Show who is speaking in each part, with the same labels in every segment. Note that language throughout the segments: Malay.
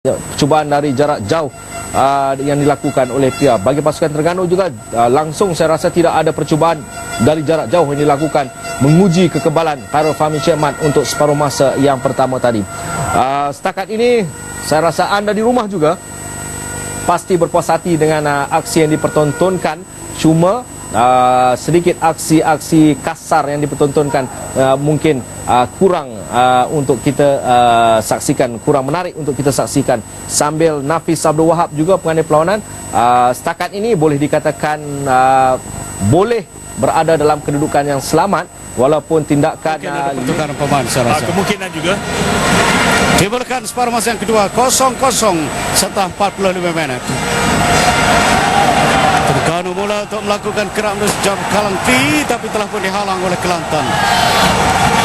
Speaker 1: Percubaan dari jarak jauh yang dilakukan oleh Pia. Bagi pasukan Terengganu juga langsung saya rasa tidak ada percubaan dari jarak jauh yang dilakukan menguji kekebalan Khairul Fahmi Sheikh Mat untuk separuh masa yang pertama tadi. Setakat ini saya rasa anda di rumah juga pasti berpuas hati dengan aksi yang dipertontonkan. Cuma sedikit aksi-aksi kasar yang dipertontonkan mungkin kurang untuk kita saksikan, kurang menarik untuk kita saksikan. Sambil Nafis Abdul Wahab juga pengadil perlawanan setakat ini boleh dikatakan boleh berada dalam kedudukan yang selamat walaupun tindakan
Speaker 2: pertukaran pemain saya rasa.
Speaker 3: Kemungkinan juga
Speaker 2: Dimulakan separuh masa yang kedua 0-0 setelah 45 minit. Terengganu mula untuk melakukan gerak menuju jam kalang T, tapi telah pun dihalang oleh Kelantan.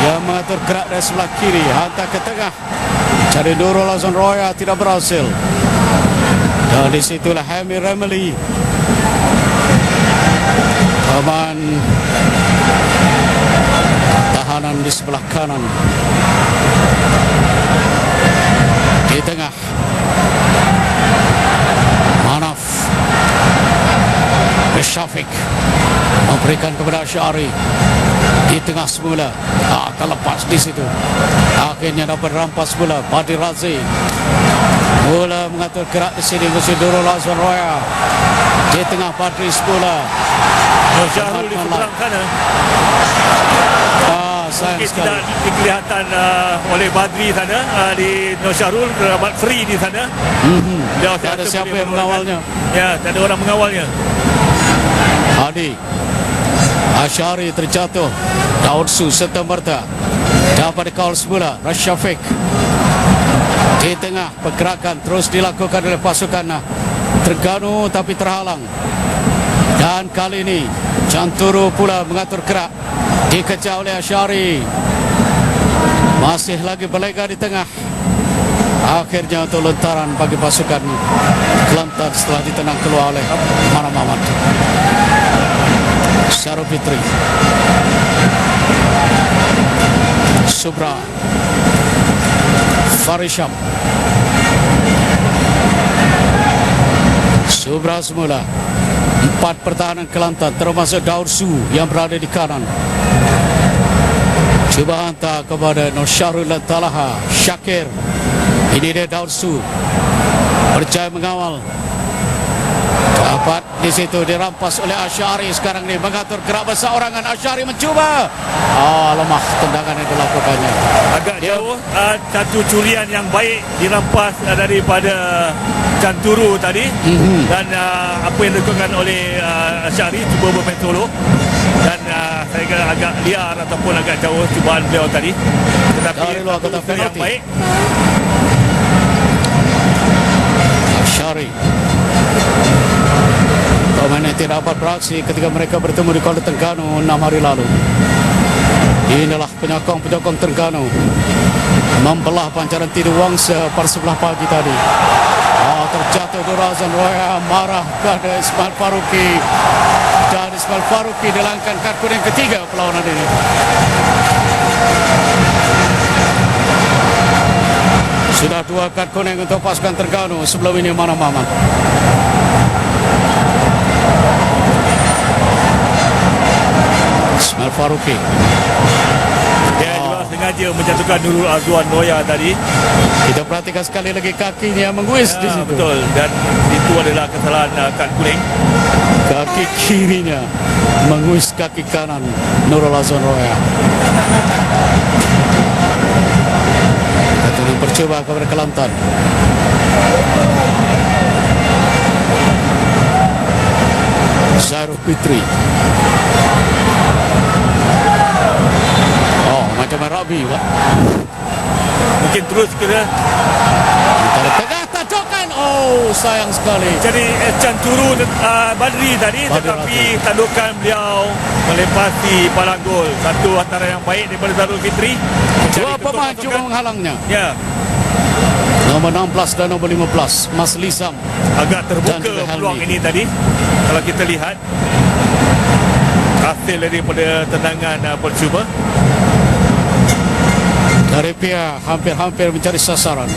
Speaker 2: Yang mengatur gerak dari sebelah kiri, hantar ke tengah. Cari Nurul Azan Roya, tidak berhasil. Dan disitulah Hamid Remeli. Pemain tahanan di sebelah kanan. Di tengah Manaf Syafiq memberikan kepada Syari di tengah semula, terlepas di situ. Akhirnya dapat rampas bola Padi Razi. Bola mengatur gerak di sini Musi Nurul Azwan Roya di tengah Padri bola.
Speaker 3: Syahrul di seberang sana. Mungkin tidak dikelihatan oleh Badri sana di Syahrul, terdapat free di sana.
Speaker 2: Tak ada siapa yang mengawalnya.
Speaker 3: Ya, tak ada orang mengawalnya.
Speaker 2: Hadi Asyari terjatuh. Daud Su serta merta dapat dikawal semula. Rasyafiq di tengah, pergerakan terus dilakukan oleh pasukan Terengganu tapi terhalang. Dan kali ini Canturu pula mengatur gerak, dikejar oleh Asyari. Masih lagi berlega di tengah. Akhirnya untuk lontaran bagi pasukan Kelantan setelah ditenang keluar oleh Mana Mamat. Syarul Fitri, Subra, Farisham. Subra semula. 4 pertahanan Kelantan termasuk Daud Su yang berada di kanan. Cuba hantar kepada Nur Syahrul dan Talaha. Syakir. Ini dia Daud Su. Berjaya mengawal. Dapat di situ dirampas oleh Asyari. Sekarang ini mengatur gerak berseorangan. Asyari mencuba. Lemah tendangan yang dilakukannya.
Speaker 3: Agak jauh. Satu curian yang baik dirampas daripada Canturu tadi. Dan apa yang dilakukan oleh Asyari, cuba bermain solo. Dan saya kira agak liar ataupun agak jauh cubaan beliau tadi. Tetapi
Speaker 2: dari luar kotak
Speaker 3: yang
Speaker 2: penalti.
Speaker 3: baik.
Speaker 2: Asyari. Pemain yang tidak dapat beraksi ketika mereka bertemu di Kuala Terengganu 6 hari lalu. Inilah penyokong-penyokong Terengganu membelah pancaran Tidu Wangsa pada sebelah pagi tadi. Terjatuh Durazan Roya, marah kepada Ismail Faruqi. Dan Ismail Faruqi dilangkan kartu yang ketiga perlawanan ini. Sudah 2 kad kuning untuk pasukan Terengganu. Sebelum ini Mana Mamat. Ismail Faruqi.
Speaker 3: Dia juga sengaja menjatuhkan Nurul Azwan Roya tadi.
Speaker 2: Kita perhatikan sekali lagi kakinya menguis di situ.
Speaker 3: Betul, dan itu adalah kesalahan kad kuning.
Speaker 2: Kaki kirinya menguis kaki kanan Nurul Azwan Roya. Kita percoba kepada Kelantan. Syarul Fitri. Macam Rabi, Pak.
Speaker 3: Mungkin terus kira.
Speaker 2: Tengah tajokan. Sayang sekali.
Speaker 3: Jadi Canturu Badri tadi, tetapi tandukan beliau melepasi palang gol. Satu antara yang baik daripada Syarul Fitri.
Speaker 2: 2 pemain cuba menghalangnya.
Speaker 3: Ya.
Speaker 2: Nombor 16 dan nombor 15 Mas Lisam.
Speaker 3: Agak terbuka peluang ini tadi. Kalau kita lihat hasil daripada tendangan percuma.
Speaker 2: Dari pihak hampir-hampir mencari sasaran.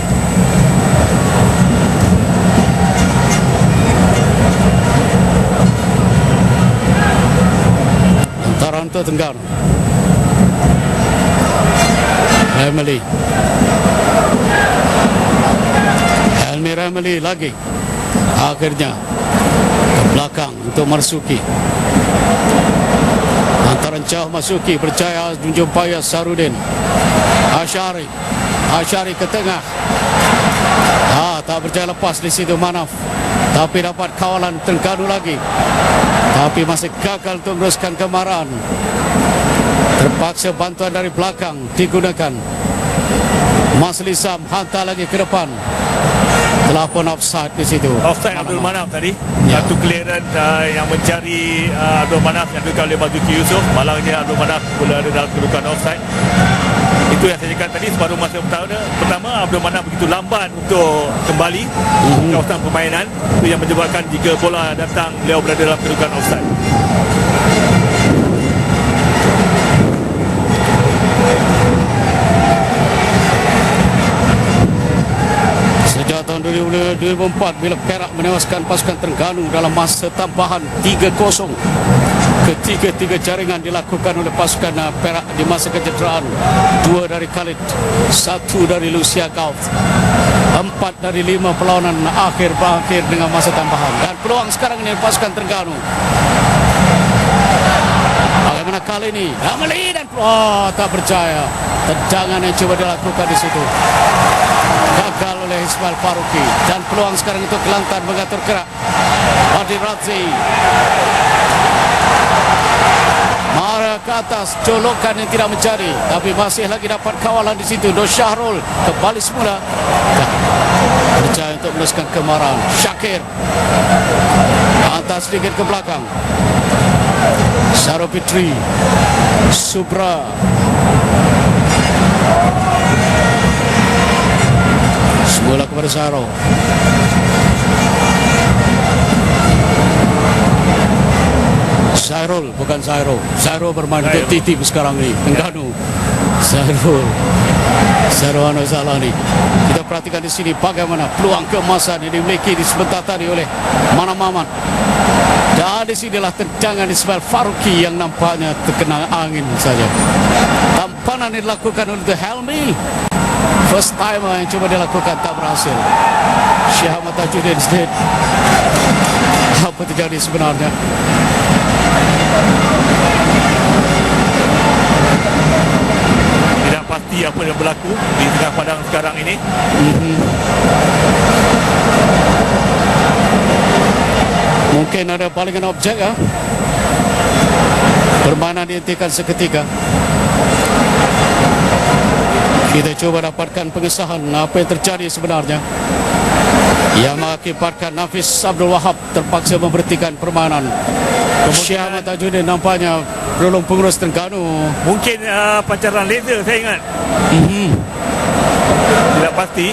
Speaker 2: untuk Terengganu. Remeli lagi. Akhirnya ke belakang untuk Marsuki. Antaran jauh Marsuki berjaya menjumpai Sarudin. Asyari ke tengah. Tak berjaya lepas di situ Manaf. Tapi dapat kawalan Terengganu lagi. Tapi masih gagal untuk meneruskan kemarahan. Terpaksa bantuan dari belakang digunakan. Mas Lisam hantar lagi ke depan. Telah pun offside di situ.
Speaker 3: Offside Abdul Manaf tadi.
Speaker 2: Ya.
Speaker 3: Satu clearance yang mencari Abdul Manaf yang dilakukan oleh Marzuki Yusof. Malangnya Abdul Manaf berada dalam kedudukan offside. Itu yang saya cakap tadi, separuh masa pertama Abdul Manaf begitu lamban untuk kembali ke kawasan permainan. Itu yang menyebabkan jika bola datang beliau berada dalam kedudukan offside.
Speaker 2: Sejak tahun 2004 bila Perak menewaskan pasukan Terengganu dalam masa tambahan 3-0. Ketiga-tiga jaringan dilakukan oleh pasukan Perak di masa kecederaan. 2 dari Khalid, 1 dari Lucia Gauf, 4 dari 5 perlawanan akhir berakhir dengan masa tambahan. Dan peluang sekarang ini pasukan Terengganu. Bagaimana kali ini? Ramli dan tak berjaya. Tendangan yang coba dilakukan di situ gagal oleh Ismail Faruqi. Dan peluang sekarang untuk Kelantan mengatur gerak. Wadi Razi marah ke atas, jolokan yang tidak mencari, tapi masih lagi dapat kawalan di situ. Nur Syahrul kembali semula. Berjaya untuk meneruskan kemarahan. Syakir atas sedikit ke belakang. Saro Fitri, Subra, semula kepada Saro. Sairul, bukan Sairo. Sairo bermain untuk Titip sekarang ini. Terengganu. Sairo salah ni. Kita perhatikan di sini bagaimana peluang keemasan yang dimiliki di sebentar tadi oleh Mana Mamat. Dan di sinilah tendangan Ismail Faruqi yang nampaknya terkena angin saja. Tampanan yang dilakukan oleh Helmi. First timer yang coba dilakukan tak berhasil. Syekh Ahmad Tajuddin State. Apa terjadi sebenarnya?
Speaker 3: Tidak pasti apa yang berlaku di tengah padang sekarang ini.
Speaker 2: Mungkin ada palingan objek permainan dihentikan seketika. Kita coba dapatkan pengesahan apa yang terjadi sebenarnya yang mengakibatkan Nafis Abdul Wahab terpaksa memberhentikan permainan. Syekh Ahmad Tajuddin nampaknya belum pengurus Terengganu.
Speaker 3: Mungkin pancaran laser saya ingat. Tidak pasti.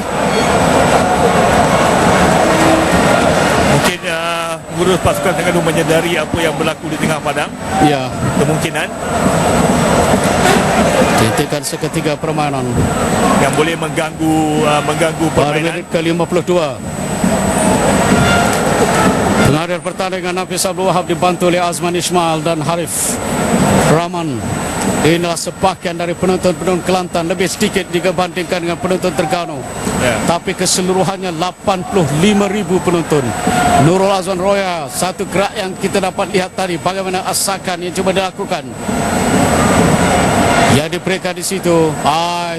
Speaker 3: Mungkin pengurus pasukan Terengganu menyedari apa yang berlaku di tengah padang.
Speaker 2: Ya,
Speaker 3: Kemungkinan
Speaker 2: dihentikan seketika permainan.
Speaker 3: yang boleh mengganggu
Speaker 2: Pada
Speaker 3: permainan.
Speaker 2: menit ke-52 pengakhir pertandingan, Nafis Abdul Wahab dibantu oleh Azman Ismail dan Harif Rahman. Inilah sebahagian dari penonton Kelantan, lebih sedikit dibandingkan dengan penonton Terengganu. Tapi keseluruhannya 85,000 penonton. Nurul Azwan Roya, satu gerak yang kita dapat lihat tadi, bagaimana asakan yang cuba dilakukan. Yang diberikan di situ,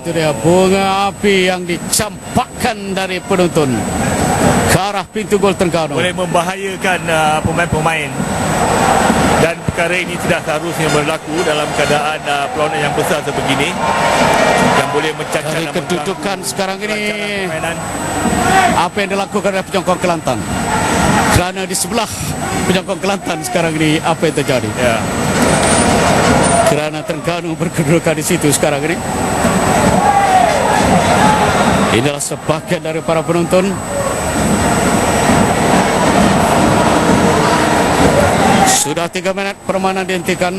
Speaker 2: itu dia bunga api yang dicampakkan dari penonton ke arah pintu gol Terengganu.
Speaker 3: Boleh membahayakan pemain-pemain. Dan perkara ini tidak seharusnya berlaku dalam keadaan perlawanan yang besar sebegini, yang boleh mencacat
Speaker 2: Dari
Speaker 3: dan
Speaker 2: kedudukan sekarang ini,
Speaker 3: permainan.
Speaker 2: apa yang dilakukan oleh penyokong Kelantan? Kerana di sebelah penyokong Kelantan sekarang ini, apa yang terjadi?
Speaker 3: Ya.
Speaker 2: Kerana Terengganu berkedudukan di situ sekarang ini. Inilah sebahagian dari para penonton. Sudah 3 minit permainan dihentikan.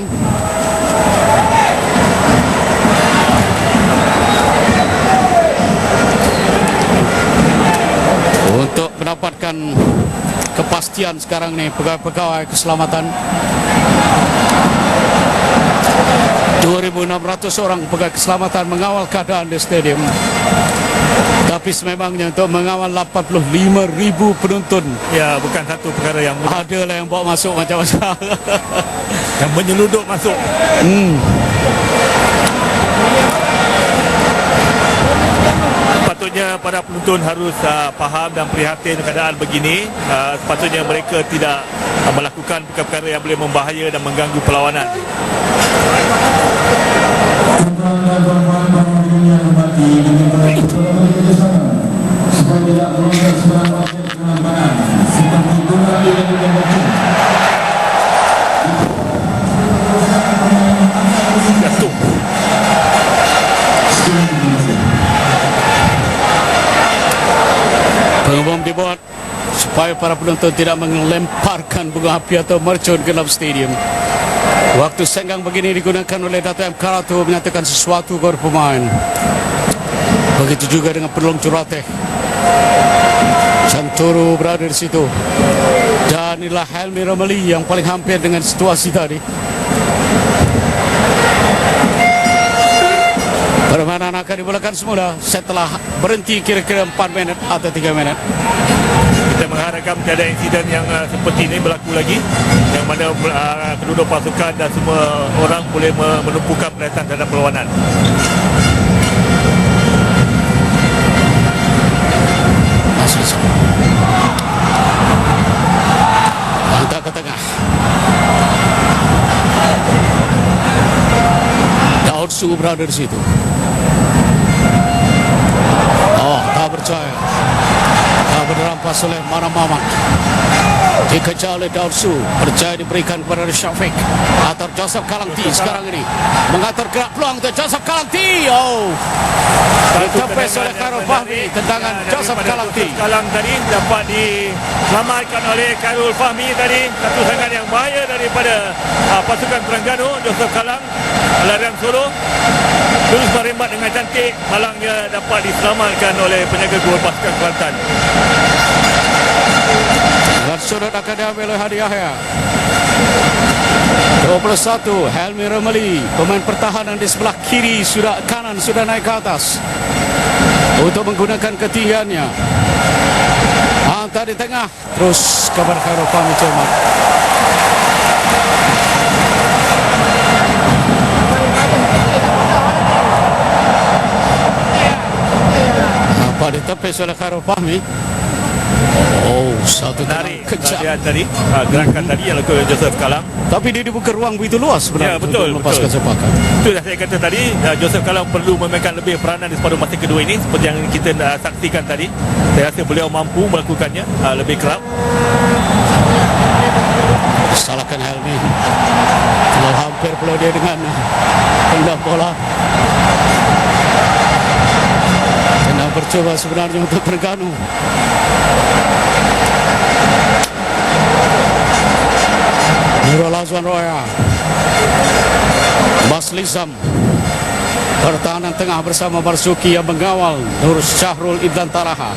Speaker 2: Untuk mendapatkan kepastian sekarang ni, pegawai-pegawai keselamatan 2.600 orang pegagai keselamatan mengawal keadaan di stadium. Tapi sememangnya untuk mengawal 85,000 penonton,
Speaker 3: Ya, bukan satu perkara yang mudah.
Speaker 2: ada lah yang bawa masuk macam-macam.
Speaker 3: Yang menyeluduk masuk. Sepatutnya para penonton harus faham dan prihatin keadaan begini. Sepatutnya mereka tidak melakukan perkara-perkara yang boleh membahaya dan mengganggu perlawanan. Jatuh.
Speaker 2: Pengumuman dibuat supaya para penonton tidak melemparkan bunga api atau mercon ke dalam stadium. Waktu senggang begini digunakan oleh Dato' M. Karatu menyatakan sesuatu kepada pemain. Begitu juga dengan penolong jurulatih. Cantoro berada di situ. Dan inilah Helmi Ramali yang paling hampir dengan situasi tadi. Permainan akan dimulakan semula setelah berhenti kira-kira 4 minit atau 3 minit.
Speaker 3: Kita mengharapkan tiada insiden yang seperti ini berlaku lagi, yang mana kedua pasukan dan semua orang boleh menumpukan perhatian terhadap perlawanan.
Speaker 2: Masih sama. Hantar ke tengah. Daud Su berada di situ. Oh, tak percaya. Tak berrampas oleh Mana Mamat. Dikejar oleh Daud Su. Percaya diberikan kepada Syafiq. Atur Joseph Kalangti sekarang ini. Mengatur gerak peluang untuk Joseph Kalangti. Oh. Ditepis oleh Khairul Fahmi. Tendangan Joseph Kalangti.
Speaker 3: Kalang tadi dapat diselamatkan oleh Khairul Fahmi tadi. Satu serangan yang bahaya daripada pasukan Terengganu. Joseph Kalang larian solo terus merembat dengan cantik. Halangnya dapat diselamatkan oleh penjaga gol pasukan Kelantan.
Speaker 2: Dan sudut akan diambil oleh Hadi Yahya. 21 Helmi Ramali, pemain pertahanan di sebelah kiri kanan sudah naik ke atas untuk menggunakan ketinggiannya. Hantar di tengah terus kepada Khairul Fahmi Cermat. Apa ditepis oleh Khairul Fahmi? Oh, satu
Speaker 3: Menarik
Speaker 2: kejap.
Speaker 3: tadi gerakan tadi yang lakukan Joseph Kalang.
Speaker 2: Tapi dia dibuka ruang begitu luas sebenarnya
Speaker 3: Ya, betul,
Speaker 2: untuk melepaskan
Speaker 3: betul.
Speaker 2: sepakat.
Speaker 3: Itu dah saya kata tadi, Joseph Kalang perlu memainkan lebih peranan di separuh masa kedua ini seperti yang kita saksikan tadi. Saya rasa beliau mampu melakukannya lebih kerap.
Speaker 2: Salahkan Helmi. Kalau hampir pula dia dengan tendang bola. Tendang percuba sebenarnya untuk Terengganu. Nurul Azwan Roya, Baslizam, pertahanan tengah bersama Marzuki yang mengawal Nur Syahrul Idlan Taraha.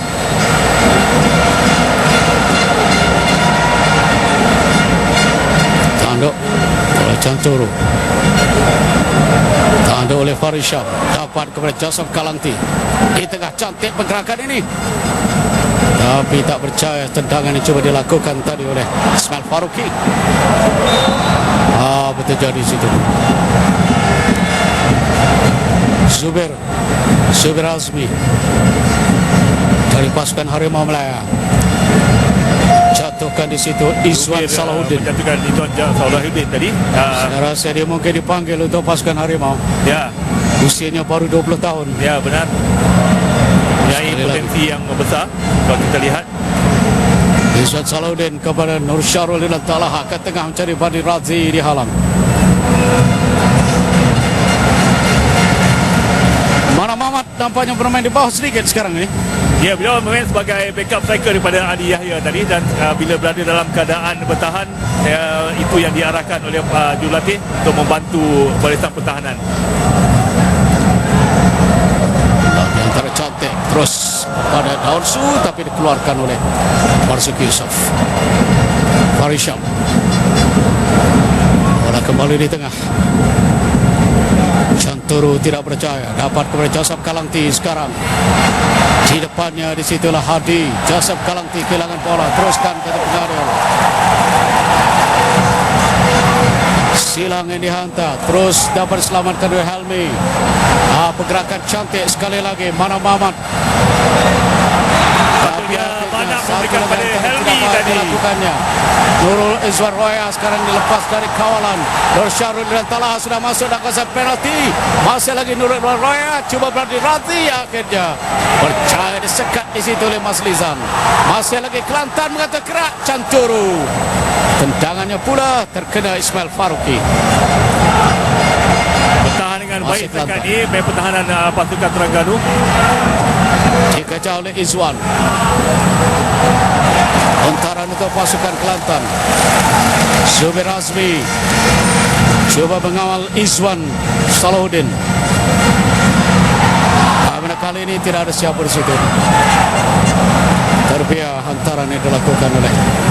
Speaker 2: Tanduk oleh Cantoro, tanduk oleh Farisham, dapat kepada Joseph Kalangti. Di tengah cantik pergerakan ini, tapi tak percaya tendangan yang cuba dilakukan tadi oleh Ismail Faruqi. Betul jadi situ. Zubir Azmi dari pasukan Harimau Melaya. Jatuhkan di situ Izwan Salahuddin.
Speaker 3: Menjatuhkan Izwan Salahuddin tadi.
Speaker 2: Saya rasa dia mungkin dipanggil untuk pasukan Harimau.
Speaker 3: Ya,
Speaker 2: Usianya baru 20 tahun.
Speaker 3: ya benar. Mempunyai
Speaker 2: Sekali
Speaker 3: potensi yang besar kalau kita lihat.
Speaker 2: Izwan Salahuddin kepada Nur Syahrul Idlan Taraha ke tengah mencari Badi Razi dihalang. Mana Mamat nampaknya bermain di bawah sedikit sekarang ini.
Speaker 3: Ya, beliau bermain sebagai backup striker daripada Adi Yahya tadi, dan bila berada dalam keadaan bertahan, itu yang diarahkan oleh jurulatih untuk membantu barisan pertahanan.
Speaker 2: Di antara cantik terus pada Daud Su, tapi dikeluarkan oleh Marzuki Yusof. Farisham bola kembali di tengah. Canturu tidak percaya. Dapat kepada Joseph Kalangti sekarang. Di depannya di situlah Hadi. Joseph Kalangti kehilangan bola. Teruskan ke pengadil. Silang yang dihantar. Terus dapat diselamatkan oleh Helmi. Pergerakan cantik sekali lagi. Mana Mamat.
Speaker 3: Patutnya Mana memberikan pada Helmi tadi.
Speaker 2: Dilakukannya. Nurul Izwan Roya sekarang dilepas dari kawalan. Nur Syarul dan Talha sudah masuk dalam kawasan penalti. Masih lagi Nurul Izwan Roya cuba berhati-hati, akhirnya percaya disekat di situ oleh Mas Lizan. Masih lagi Kelantan mengata kerak Canturu. Tendangannya pula terkena Ismail Faruqi.
Speaker 3: Bertahan dengan baik
Speaker 2: Masih
Speaker 3: sekat
Speaker 2: Kelantan.
Speaker 3: ini pertahanan pasukan Terengganu.
Speaker 2: Dikejar oleh Izwan. Hantaran untuk pasukan Kelantan. Zubir Azmi coba mengawal Izwan Salahuddin. Pada kali ini tidak ada siapa di situ. Terbiar hantaran yang dilakukan oleh